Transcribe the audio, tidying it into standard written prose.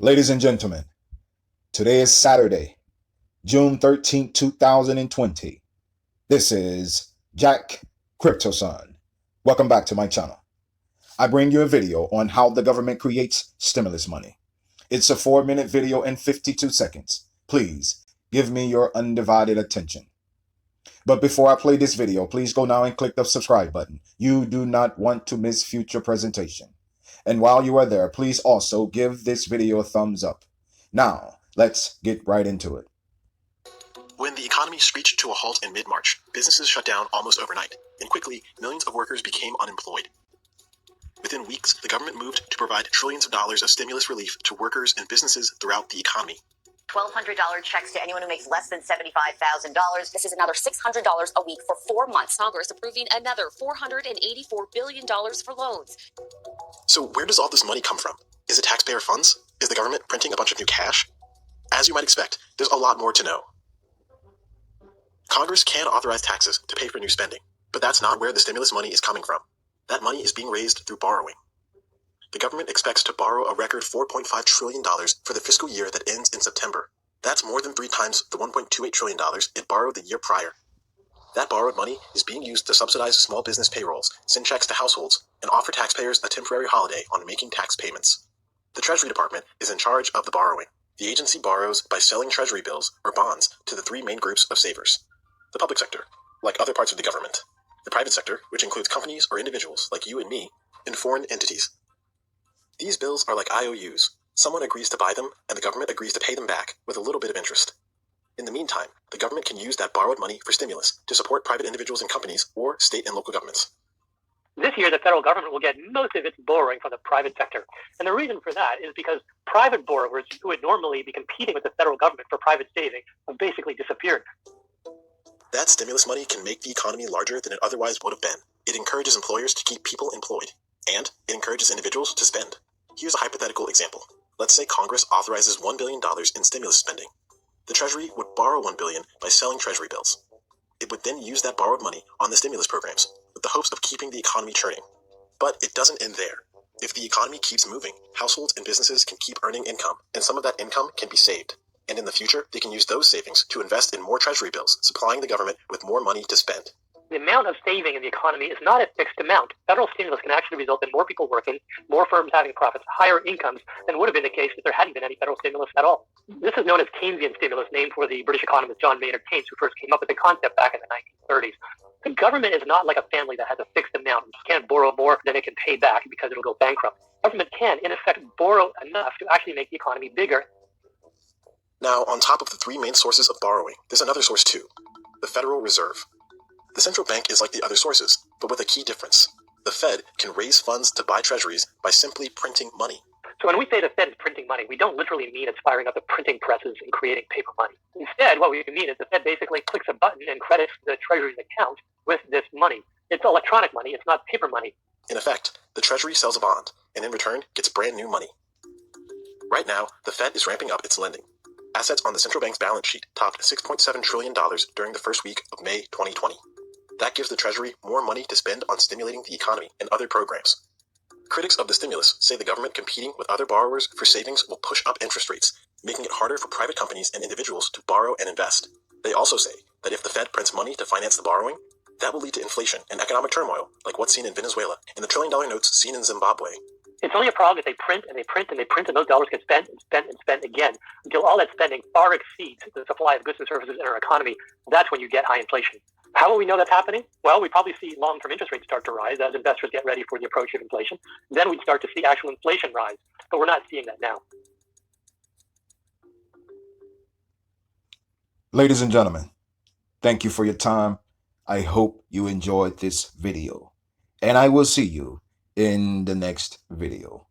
Ladies and gentlemen, today is Saturday, June 13th, 2020. This is Jack CryptoSun. Welcome back to my channel. I bring you a video on how the government creates stimulus money. It's a 4-minute video and 52 seconds. Please give me your undivided attention. But before I play this video, please go now and click the subscribe button. You do not want to miss future presentation. And while you are there, please also give this video a thumbs up. Now, let's get right into it. When the economy screeched to a halt in mid-March, businesses shut down almost overnight, and quickly, millions of workers became unemployed. Within weeks, the government moved to provide trillions of dollars of stimulus relief to workers and businesses throughout the economy. $1,200 checks to anyone who makes less than $75,000. This is another $600 a week for 4 months. Congress approving another $484 billion for loans. So where does all this money come from? Is it taxpayer funds? Is the government printing a bunch of new cash? As you might expect, there's a lot more to know. Congress can authorize taxes to pay for new spending, but that's not where the stimulus money is coming from. That money is being raised through borrowing. The government expects to borrow a record $4.5 trillion for the fiscal year that ends in September. That's more than 3 times the $1.28 trillion it borrowed the year prior. That borrowed money is being used to subsidize small business payrolls, send checks to households, and offer taxpayers a temporary holiday on making tax payments. The Treasury Department is in charge of the borrowing. The agency borrows by selling Treasury bills or bonds to the 3 main groups of savers. The public sector, like other parts of the government. The private sector, which includes companies or individuals like you and me, and foreign entities. These bills are like IOUs. Someone agrees to buy them, and the government agrees to pay them back with a little bit of interest. In the meantime, the government can use that borrowed money for stimulus to support private individuals and companies or state and local governments. This year, the federal government will get most of its borrowing from the private sector. And the reason for that is because private borrowers who would normally be competing with the federal government for private saving have basically disappeared. That stimulus money can make the economy larger than it otherwise would have been. It encourages employers to keep people employed, and it encourages individuals to spend. Here's a hypothetical example. Let's say Congress authorizes $1 billion in stimulus spending. The Treasury would borrow $1 billion by selling Treasury bills. It would then use that borrowed money on the stimulus programs, with the hopes of keeping the economy churning. But it doesn't end there. If the economy keeps moving, households and businesses can keep earning income, and some of that income can be saved. And in the future, they can use those savings to invest in more Treasury bills, supplying the government with more money to spend. The amount of saving in the economy is not a fixed amount. Federal stimulus can actually result in more people working, more firms having profits, higher incomes than would have been the case if there hadn't been any federal stimulus at all. This is known as Keynesian stimulus, named for the British economist John Maynard Keynes, who first came up with the concept back in the 1930s. The government is not like a family that has a fixed amount. It can't borrow more than it can pay back because it'll go bankrupt. Government can, in effect, borrow enough to actually make the economy bigger. Now, on top of the 3 main sources of borrowing, there's another source too, the Federal Reserve. The central bank is like the other sources, but with a key difference. The Fed can raise funds to buy treasuries by simply printing money. So when we say the Fed is printing money, we don't literally mean it's firing up the printing presses and creating paper money. Instead, what we mean is the Fed basically clicks a button and credits the Treasury's account with this money. It's electronic money, it's not paper money. In effect, the Treasury sells a bond, and in return gets brand new money. Right now, the Fed is ramping up its lending. Assets on the central bank's balance sheet topped $6.7 trillion during the first week of May 2020. That gives the Treasury more money to spend on stimulating the economy and other programs. Critics of the stimulus say the government competing with other borrowers for savings will push up interest rates, making it harder for private companies and individuals to borrow and invest. They also say that if the Fed prints money to finance the borrowing, that will lead to inflation and economic turmoil, like what's seen in Venezuela and the trillion-dollar notes seen in Zimbabwe. It's only a problem if they print and they print and they print and those dollars get spent and spent and spent again until all that spending far exceeds the supply of goods and services in our economy. That's when you get high inflation. How will we know that's happening? Well, we probably see long-term interest rates start to rise as investors get ready for the approach of inflation. Then we'd start to see actual inflation rise, but we're not seeing that now. Ladies and gentlemen, thank you for your time. I hope you enjoyed this video, and I will see you in the next video.